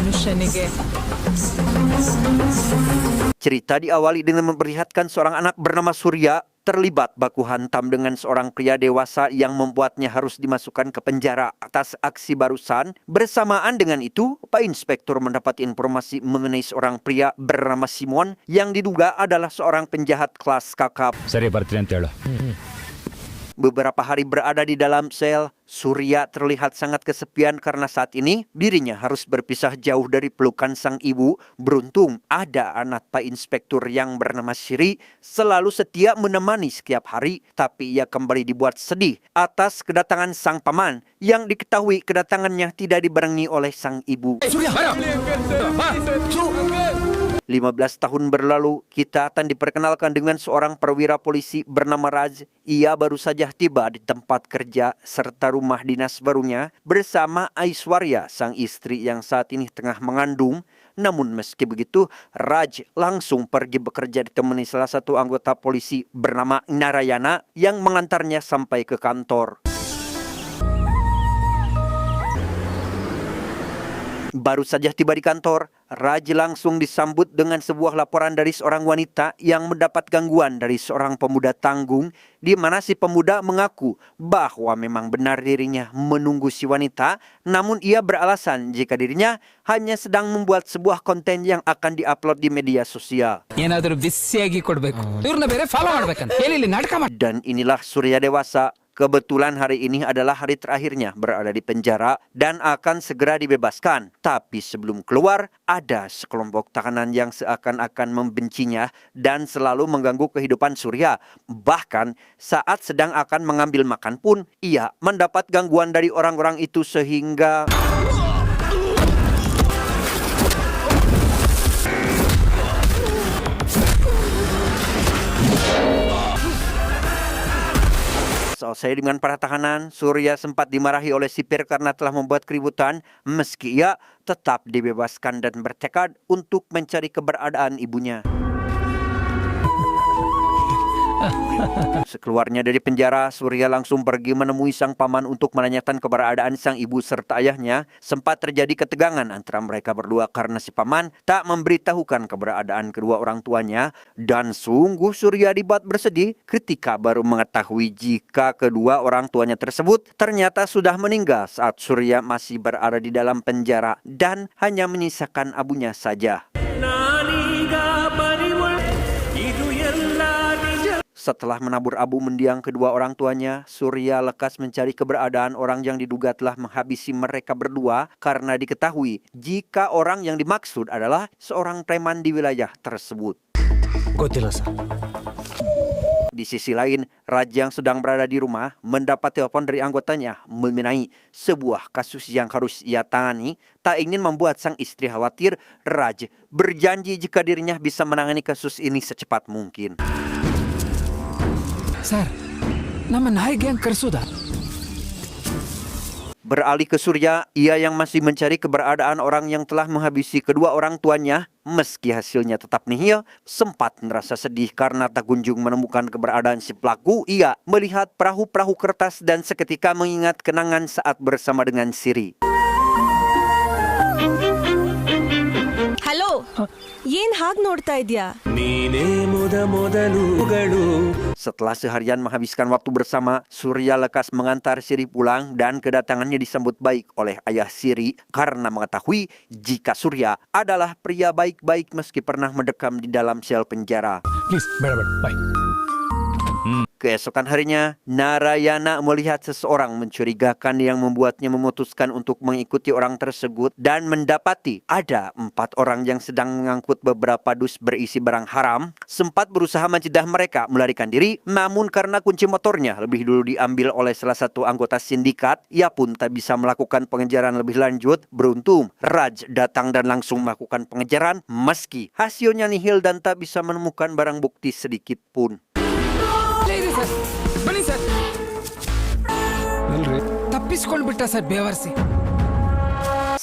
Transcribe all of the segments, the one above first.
ಮನುಷ್ಯನಿಗೆ. Cerita diawali dengan memperlihatkan seorang anak bernama Surya terlibat baku hantam dengan seorang pria dewasa yang membuatnya harus dimasukkan ke penjara atas aksi barusan. Bersamaan dengan itu, Pak Inspektur mendapat informasi mengenai seorang pria bernama Simon yang diduga adalah seorang penjahat kelas kakap. ಸರಿ ಬರ್ತೀನಿ ಅಂತ ಹೇಳು. Beberapa hari berada di dalam sel, Surya terlihat sangat kesepian karena saat ini dirinya harus berpisah jauh dari pelukan sang ibu. Beruntung ada anak Pak Inspektur yang bernama Siri selalu setia menemani setiap hari, tapi ia kembali dibuat sedih atas kedatangan sang paman yang diketahui kedatangannya tidak dibarengi oleh sang ibu. 15 tahun berlalu, kita akan diperkenalkan dengan seorang perwira polisi bernama Raj. Ia baru saja tiba di tempat kerja serta rumah dinas barunya bersama Aishwarya, sang istri yang saat ini tengah mengandung. Namun meski begitu, Raj langsung pergi bekerja ditemani salah satu anggota polisi bernama Narayana yang mengantarnya sampai ke kantor. Baru saja tiba di kantor, Raj langsung disambut dengan sebuah laporan dari seorang wanita yang mendapat gangguan dari seorang pemuda tanggung, di mana si pemuda mengaku bahwa memang benar dirinya menunggu si wanita, namun ia beralasan jika dirinya hanya sedang membuat sebuah konten yang akan diupload di media sosial. ಏನಾದರೂ ಬಿಸಿಯಾಗಿ ಕೊಡಬೇಕು, ಇವ್ರನ್ನ ಬೇರೆ ಫಾಲೋ ಮಾಡ್ಬೇಕಂತ ಹೇಳಿ ಇಲ್ಲಿ ನಾಟಕ ಮಾಡಿ. Dan inilah Surya dewasa. Kebetulan hari ini adalah hari terakhirnya berada di penjara dan akan segera dibebaskan. Tapi sebelum keluar, ada sekelompok tahanan yang seakan-akan membencinya dan selalu mengganggu kehidupan Surya. Bahkan saat sedang akan mengambil makan pun, ia mendapat gangguan dari orang-orang itu sehingga... Selesai dengan para tahanan, Surya sempat dimarahi oleh sipir karena telah membuat keributan, meski ia tetap dibebaskan dan bertekad untuk mencari keberadaan ibunya. Sekeluarnya dari penjara, Surya langsung pergi menemui sang paman untuk menanyakan keberadaan sang ibu serta ayahnya. Sempat terjadi ketegangan antara mereka berdua karena si paman tak memberitahukan keberadaan kedua orang tuanya. Dan sungguh Surya dibuat bersedih ketika baru mengetahui jika kedua orang tuanya tersebut ternyata sudah meninggal saat Surya masih berada di dalam penjara dan hanya menyisakan abunya saja. Setelah menabur abu mendiang kedua orang tuanya, Surya lekas mencari keberadaan orang yang diduga telah menghabisi mereka berdua karena diketahui jika orang yang dimaksud adalah seorang preman di wilayah tersebut. Di sisi lain, Raj yang sedang berada di rumah mendapat telepon dari anggotanya mengenai sebuah kasus yang harus ia tangani. Tak ingin membuat sang istri khawatir, Raj berjanji jika dirinya bisa menangani kasus ini secepat mungkin. Sir, ನಮ್ಮ ನಾಯಿಗೆ ಹೆಂಗ್ ಕರ್ಸೋದ? Beralih ke Surya, ia yang masih mencari keberadaan orang yang telah menghabisi kedua orang tuanya. Meski hasilnya tetap nihil, sempat merasa sedih karena tak kunjung menemukan keberadaan si pelaku. Ia melihat perahu-perahu kertas dan seketika mengingat kenangan saat bersama dengan Siri. Hello, ಏನ್ ಹಾಗ್ ನೋಡ್ತಾ ಇದ್ಯಾ? Setelah seharian menghabiskan waktu bersama, Surya lekas mengantar Siri pulang dan kedatangannya disambut baik oleh ayah Siri karena mengetahui jika Surya adalah pria baik-baik meski pernah mendekam di dalam sel penjara. Please ಬೇಡ ಬೇಡ ಬಾಯ್. Keesokan harinya, Narayana melihat seseorang mencurigakan yang membuatnya memutuskan untuk mengikuti orang tersebut dan mendapati ada 4 orang yang sedang mengangkut beberapa dus berisi barang haram. Sempat berusaha mencegah mereka melarikan diri, namun karena kunci motornya lebih dulu diambil oleh salah satu anggota sindikat, ia pun tak bisa melakukan pengejaran lebih lanjut. Beruntung, Raj datang dan langsung melakukan pengejaran meski hasilnya nihil dan tak bisa menemukan barang bukti sedikit pun. ಬನ್ನಿ ಸರ್. ತಪ್ಪಿಸ್ಕೊಂಡು ಬಿಟ್ಟ ಸರ್ ಬೇವರ್ಸಿ.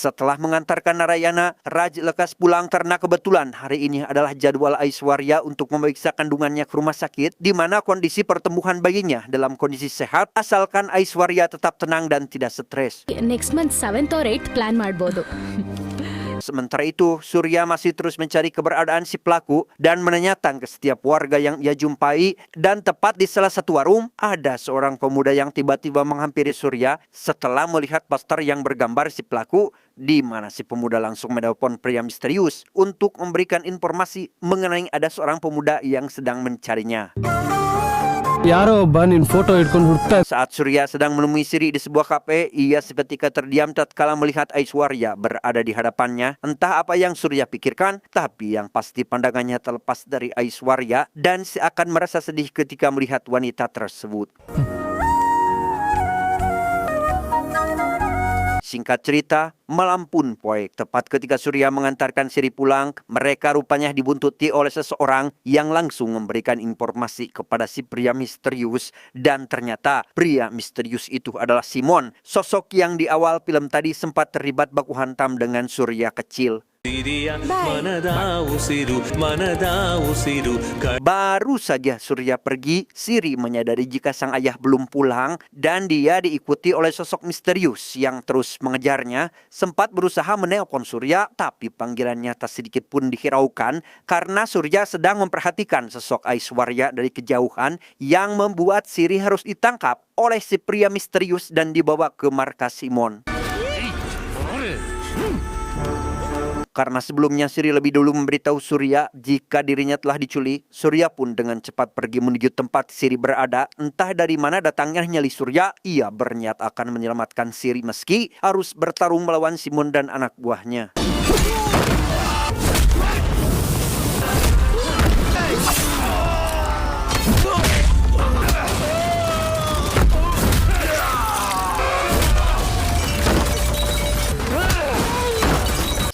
Setelah mengantarkan Narayana, Raj lekas pulang karena kebetulan hari ini adalah jadwal Aishwarya untuk memeriksa kandungannya ke rumah sakit, di mana kondisi pertumbuhan bayinya dalam kondisi sehat asalkan Aishwarya tetap tenang dan tidak stres. Next month 7th or 8th plan ಮಾಡಬಹುದು. Sementara itu, Surya masih terus mencari keberadaan si pelaku dan menanyakan ke setiap warga yang ia jumpai, dan tepat di salah satu warung, ada seorang pemuda yang tiba-tiba menghampiri Surya setelah melihat poster yang bergambar si pelaku, di mana si pemuda langsung menelpon pria misterius untuk memberikan informasi mengenai ada seorang pemuda yang sedang mencarinya. ಯಾರೋ ಒಬ್ಬ ನಿನ್ ಫೋಟೋ ಹಿಡ್ಕೊಂಡು ಹುಡುಕ್ತಾ Saat Surya sedang menemui Siri di sebuah kafe, ia seketika terdiam tatkala melihat Aishwarya berada di hadapannya. Entah apa yang Surya pikirkan, tapi yang pasti pandangannya terlepas dari Aishwarya dan seakan merasa sedih ketika melihat wanita tersebut. Singkat cerita, malam pun poek. Tepat ketika Surya mengantarkan Siri pulang, mereka rupanya dibuntuti oleh seseorang yang langsung memberikan informasi kepada si pria misterius. Dan ternyata pria misterius itu adalah Simon, sosok yang di awal film tadi sempat terlibat baku hantam dengan Surya kecil. Baru saja Surya pergi, Siri menyadari jika sang ayah belum pulang dan dia diikuti oleh sosok misterius yang terus mengejarnya. Sempat berusaha menelpon Surya, tapi panggilannya tak sedikit pun dihiraukan karena Surya sedang memperhatikan sosok Aishwarya dari kejauhan, yang membuat Siri harus ditangkap oleh si pria misterius dan dibawa ke markas Simon. Karena sebelumnya Siri lebih dulu memberitahu Surya jika dirinya telah diculik, Surya pun dengan cepat pergi menuju tempat Siri berada. Entah dari mana datangnya nyali Surya, ia berniat akan menyelamatkan Siri meski harus bertarung melawan Simon dan anak buahnya.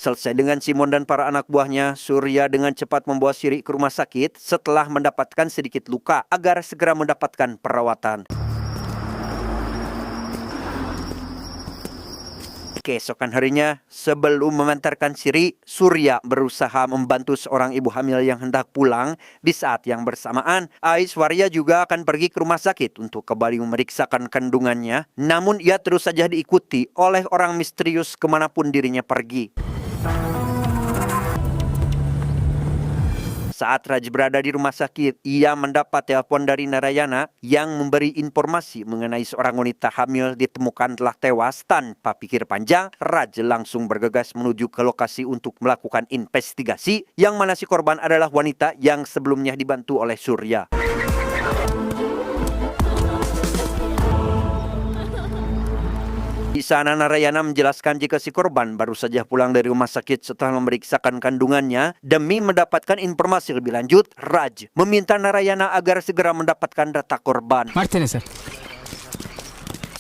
Selesai dengan Simon dan para anak buahnya, Surya dengan cepat membawa Siri ke rumah sakit setelah mendapatkan sedikit luka agar segera mendapatkan perawatan. Keesokan harinya, sebelum mengantarkan Siri, Surya berusaha membantu seorang ibu hamil yang hendak pulang. Di saat yang bersamaan, Aishwarya juga akan pergi ke rumah sakit untuk kembali memeriksakan kandungannya. Namun ia terus saja diikuti oleh orang misterius kemanapun dirinya pergi. Saat Raj berada di rumah sakit, ia mendapat telepon dari Narayana yang memberi informasi mengenai seorang wanita hamil ditemukan telah tewas. Tanpa pikir panjang, Raj langsung bergegas menuju ke lokasi untuk melakukan investigasi, yang mana si korban adalah wanita yang sebelumnya dibantu oleh Surya. Di sana Narayana menjelaskan jika si korban baru saja pulang dari rumah sakit setelah memeriksakan kandungannya. Demi mendapatkan informasi lebih lanjut, Raj meminta Narayana agar segera mendapatkan data korban. ಮಾಡ್ತೇನೆ sir.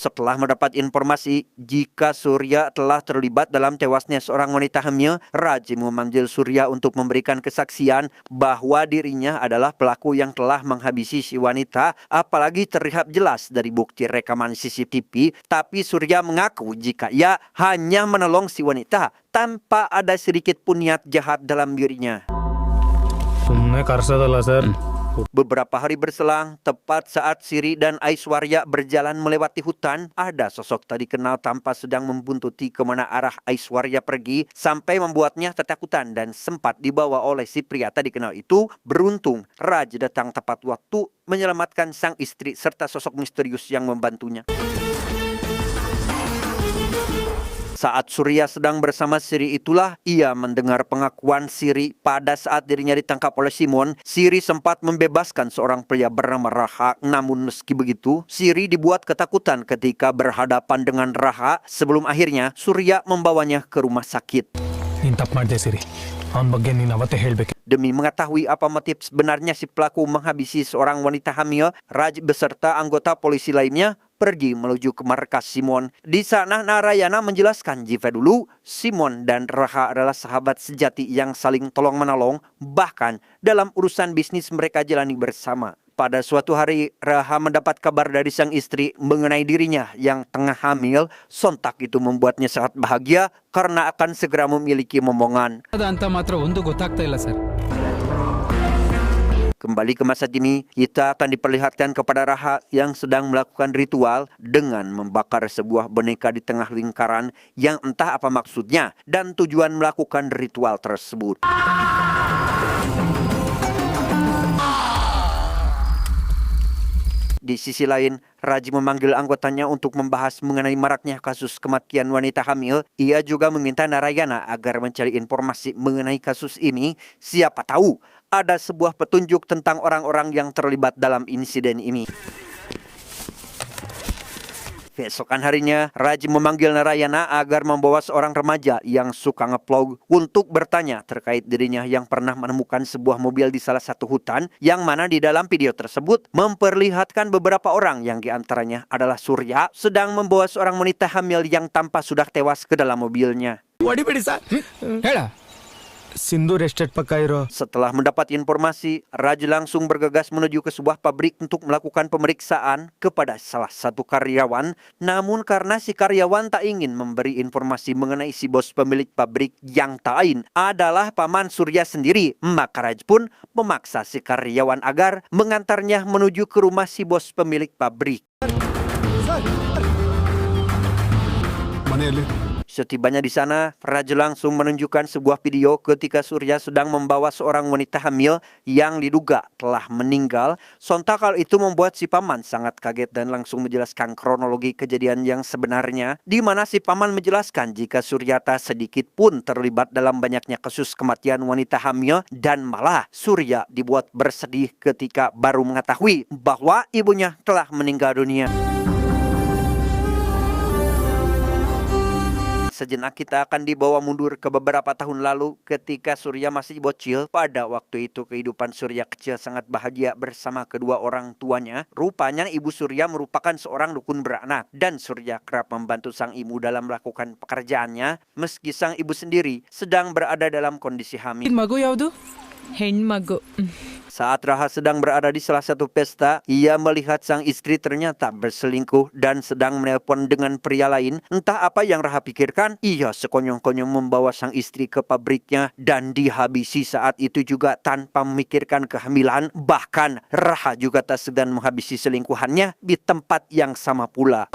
Setelah mendapat informasi jika Surya telah terlibat dalam tewasnya seorang wanita hamil, Raj memanggil Surya untuk memberikan kesaksian bahwa dirinya adalah pelaku yang telah menghabisi si wanita, apalagi terlihat jelas dari bukti rekaman CCTV. Tapi Surya mengaku jika ia hanya menolong si wanita tanpa ada sedikit pun niat jahat dalam dirinya. ಸುಮ್ಮನೆ ಕರ್ಸೋದಲ್ಲ sir. Beberapa hari berselang, tepat saat Siri dan Aishwarya berjalan melewati hutan, ada sosok tak dikenal tampak sedang membuntuti kemana arah Aishwarya pergi, sampai membuatnya ketakutan dan sempat dibawa oleh si pria tak dikenal itu. Beruntung, Raj datang tepat waktu menyelamatkan sang istri serta sosok misterius yang membantunya. Saat Surya sedang bersama Siri itulah ia mendengar pengakuan Siri pada saat dirinya ditangkap oleh Simon. Siri sempat membebaskan seorang pria bernama Raha. Namun meski begitu, Siri dibuat ketakutan ketika berhadapan dengan Raha sebelum akhirnya Surya membawanya ke rumah sakit. ನೀನ್ ತಪ್ಪು ಮಾಡಿದೆ ಸಿರಿ. ಅವನ ಬಗ್ಗೆ ನೀನು ಅವತ್ತೇ ಹೇಳ್ಬೇಕು. Demi mengetahui apa motif sebenarnya si pelaku menghabisi seorang wanita hamil, Raj beserta anggota polisi lainnya pergi menuju ke markas Simon. Di sana Narayana menjelaskan jika dulu Simon dan Raha adalah sahabat sejati yang saling tolong-menolong, bahkan dalam urusan bisnis mereka jalani bersama. Pada suatu hari, Raha mendapat kabar dari sang istri mengenai dirinya yang tengah hamil. Sontak itu membuatnya sangat bahagia karena akan segera memiliki momongan. ಅಂತ ಮಾತ್ರ ಒಂದು ಗೊತ್ತಾಗ್ತಾ ಇಲ್ಲ sir. Kembali ke masa kini, kita akan diperlihatkan kepada Raha yang sedang melakukan ritual dengan membakar sebuah boneka di tengah lingkaran yang entah apa maksudnya dan tujuan melakukan ritual tersebut. Di sisi lain, Raji memanggil anggotanya untuk membahas mengenai maraknya kasus kematian wanita hamil. Ia juga meminta Narayana agar mencari informasi mengenai kasus ini. Siapa tahu ada sebuah petunjuk tentang orang-orang yang terlibat dalam insiden ini. Keesokan harinya, Raji memanggil Narayana agar membawa seorang remaja yang suka ngeplog untuk bertanya terkait dirinya yang pernah menemukan sebuah mobil di salah satu hutan yang mana di dalam video tersebut memperlihatkan beberapa orang yang diantaranya adalah Surya sedang membawa seorang wanita hamil yang tampak sudah tewas ke dalam mobilnya. ಹೇಳ ಸಿಂಧೂರ್ ಎಸ್ಟೇಟ್ ಪಕ್ಕ ಇರೋ Setelah mendapat informasi, Raj langsung bergegas menuju ke sebuah pabrik untuk melakukan pemeriksaan kepada salah satu karyawan. Namun karena si karyawan tak ingin memberi informasi mengenai si bos pemilik pabrik yang tak lain adalah Paman Surya sendiri, maka Raj pun memaksa si karyawan agar mengantarnya menuju ke rumah si bos pemilik pabrik. Setibanya di sana, Raj langsung menunjukkan sebuah video ketika Surya sedang membawa seorang wanita hamil yang diduga telah meninggal. Sontak hal itu membuat si Paman sangat kaget dan langsung menjelaskan kronologi kejadian yang sebenarnya, di mana si Paman menjelaskan jika Surya tak sedikit pun terlibat dalam banyaknya kasus kematian wanita hamil dan malah Surya dibuat bersedih ketika baru mengetahui bahwa ibunya telah meninggal dunia. Sejenak kita akan dibawa mundur ke beberapa tahun lalu ketika Surya masih bocil. Pada waktu itu kehidupan Surya kecil sangat bahagia bersama kedua orang tuanya. Rupanya ibu Surya merupakan seorang dukun beranak dan Surya kerap membantu sang ibu dalam melakukan pekerjaannya meski sang ibu sendiri sedang berada dalam kondisi hamil. ಮಗು ಯಾವುದು ಹೆಣ್ಮಗು Saat Raha sedang berada di salah satu pesta, ia melihat sang istri ternyata berselingkuh dan sedang menelpon dengan pria lain. Entah apa yang Raha pikirkan, ia sekonyong-konyong membawa sang istri ke pabriknya dan dihabisi saat itu juga tanpa memikirkan kehamilan. Bahkan Raha juga tak segan menghabisi selingkuhannya di tempat yang sama pula.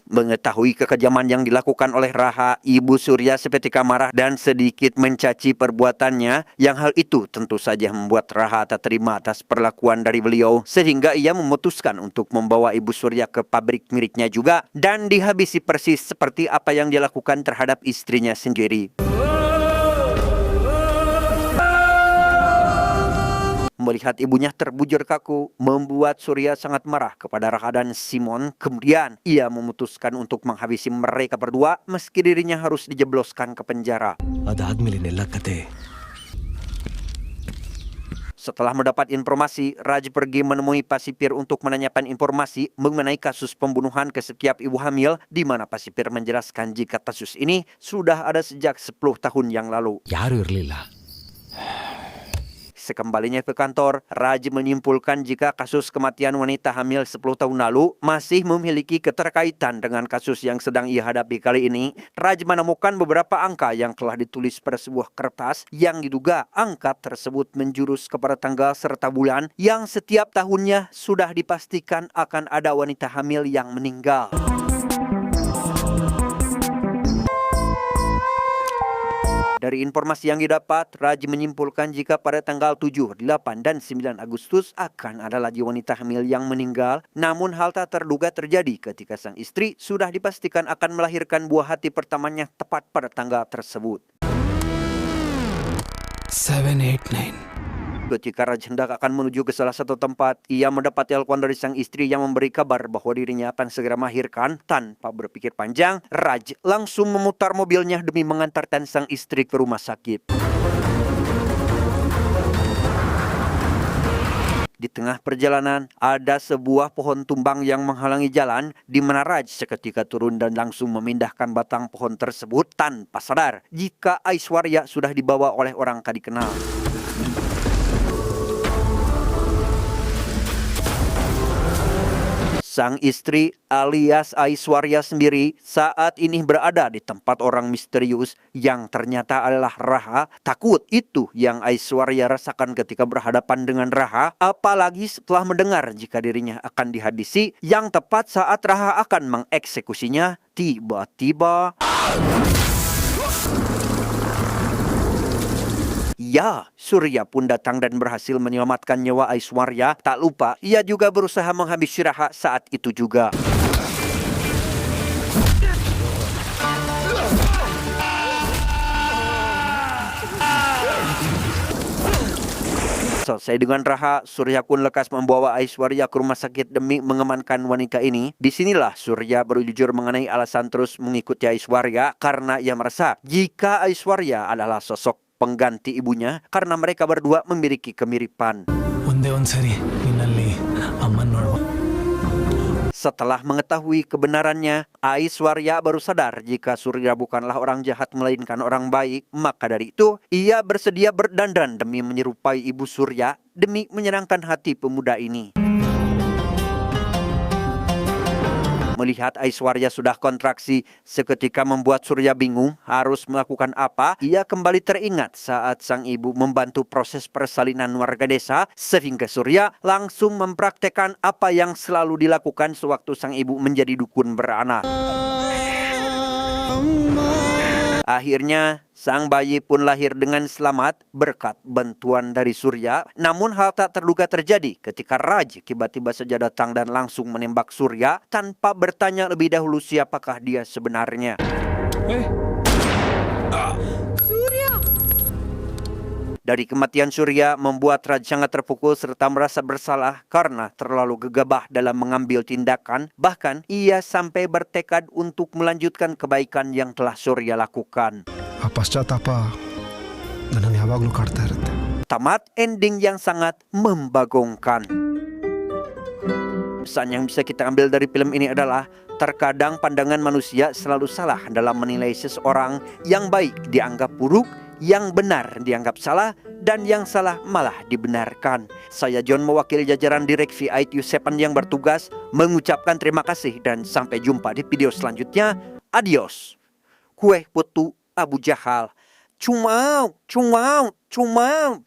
Mengetahui kekejaman yang dilakukan oleh Raha, ibu Surya seketika marah dan sedikit mencaci perbuatannya, yang hal itu tentu saja membuat Raha tak terima atas perlakuan dari beliau, sehingga ia memutuskan untuk membawa ibu Surya ke pabrik miliknya juga dan dihabisi persis seperti apa yang dia lakukan terhadap istrinya sendiri. Melihat ibunya terbujur kaku, membuat Surya sangat marah kepada Raha dan Simon. Kemudian, ia memutuskan untuk menghabisi mereka berdua meski dirinya harus dijebloskan ke penjara. ಅದಾದ್ಮೇಲಿನೆಲ್ಲ ಕತೆ Setelah mendapat informasi, Raj pergi menemui Pasipir untuk menanyakan informasi mengenai kasus pembunuhan kesekian ibu hamil, di mana Pasipir menjelaskan jika kasus ini sudah ada sejak 10 tahun yang lalu. ಯಾರು ಇರಲಿಲ್ಲ. Sekembalinya ke kantor, Raj menyimpulkan jika kasus kematian wanita hamil 10 tahun lalu masih memiliki keterkaitan dengan kasus yang sedang ia hadapi kali ini. Raj menemukan beberapa angka yang telah ditulis pada sebuah kertas yang diduga angka tersebut menjurus kepada tanggal serta bulan yang setiap tahunnya sudah dipastikan akan ada wanita hamil yang meninggal. Dari informasi yang didapat, Raj menyimpulkan jika pada tanggal 7, 8, dan 9 Agustus akan ada lagi wanita hamil yang meninggal. Namun hal tak terduga terjadi ketika sang istri sudah dipastikan akan melahirkan buah hati pertamanya tepat pada tanggal tersebut. 7, 8, 9. Ketika Raj hendak akan menuju ke salah satu tempat, ia mendapat telepon dari sang istri yang memberi kabar bahwa dirinya akan segera melahirkan. Tanpa berpikir panjang, Raj langsung memutar mobilnya demi mengantarkan sang istri ke rumah sakit. Di tengah perjalanan, ada sebuah pohon tumbang yang menghalangi jalan, di mana Raj seketika turun dan langsung memindahkan batang pohon tersebut tanpa sadar jika Aishwarya sudah dibawa oleh orang tak dikenal. Sang istri alias Aishwarya sendiri saat ini berada di tempat orang misterius yang ternyata adalah Raha. Takut itu yang Aishwarya rasakan ketika berhadapan dengan Raha, apalagi setelah mendengar jika dirinya akan dihadisi yang tepat saat Raha akan mengeksekusinya. Tiba-tiba ya, Surya pun datang dan berhasil menyelamatkan nyawa Aishwarya. Tak lupa, ia juga berusaha menghabisi Raha saat itu juga. Selesai dengan Raha, Surya pun lekas membawa Aishwarya ke rumah sakit demi mengamankan wanita ini. Disinilah Surya baru jujur mengenai alasan terus mengikuti Aishwarya karena ia merasa jika Aishwarya adalah sosok pengganti ibunya karena mereka berdua memiliki kemiripan. ಒಂದೇ ಒಂದ್ಸರಿ ನಿನ್ನಲ್ಲಿ ಅಮ್ಮನ್ ನೋಡ್ಬೋ. Setelah mengetahui kebenarannya, Aishwarya baru sadar jika Surya bukanlah orang jahat melainkan orang baik. Maka dari itu, ia bersedia berdandan demi menyerupai ibu Surya demi menyenangkan hati pemuda ini. Melihat Aishwarya sudah kontraksi, seketika membuat Surya bingung harus melakukan apa. Ia kembali teringat saat sang ibu membantu proses persalinan warga desa, sehingga Surya langsung mempraktekkan apa yang selalu dilakukan sewaktu sang ibu menjadi dukun beranak. Akhirnya, sang bayi pun lahir dengan selamat berkat bantuan dari Surya. Namun hal tak terduga terjadi ketika Raj tiba-tiba saja datang dan langsung menembak Surya tanpa bertanya lebih dahulu siapakah dia sebenarnya. Dari kematian Surya membuat Raj sangat terpukul serta merasa bersalah karena terlalu gegabah dalam mengambil tindakan. Bahkan ia sampai bertekad untuk melanjutkan kebaikan yang telah Surya lakukan. ಆ ಪಶ್ಚಾತ್ತಾಪ ನನ್ನನ್ನು ಯಾವಾಗಲೂ ಕಾಡ್ತಾ ಇರುತ್ತೆ. Tamat ending yang sangat membagongkan. Pesan yang bisa kita ambil dari film ini adalah terkadang pandangan manusia selalu salah dalam menilai seseorang. Yang baik dianggap buruk, yang benar dianggap salah, dan yang salah malah dibenarkan. Saya John mewakili jajaran Direksi ITU7 yang bertugas mengucapkan terima kasih dan sampai jumpa di video selanjutnya. Adios. Kue putu Abu Jahal. Cumau, cumau, cumau.